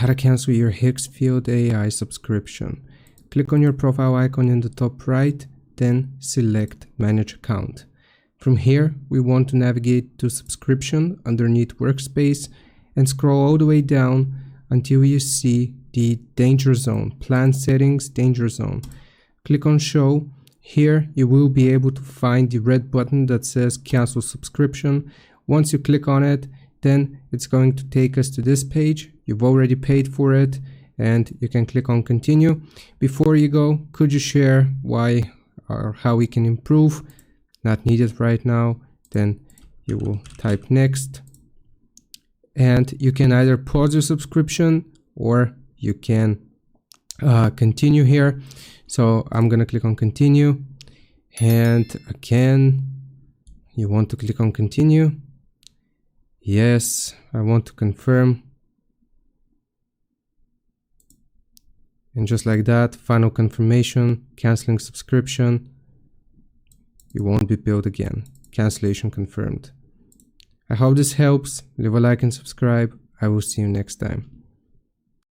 how to cancel your Higgsfield AI subscription. Click on your profile icon in the top right, then select Manage Account. From here, we want to navigate to Subscription underneath Workspace and scroll all the way down until you see the Danger Zone, Plan Settings Danger Zone. Click on Show. Here, you will be able to find the red button that says Cancel Subscription. Once you click on it, then it's going to take us to this page. You've already paid for it and you can click on Continue. Before you go, could you share why or how we can improve? Not needed right now. Then you will type Next. And you can either pause your subscription or you can continue here. So I'm going to click on Continue. And again, you want to click on Continue. Yes, I want to confirm. And just like that, final confirmation, canceling subscription. You won't be billed again. Cancellation confirmed. I hope this helps. Leave a like and subscribe. I will see you next time.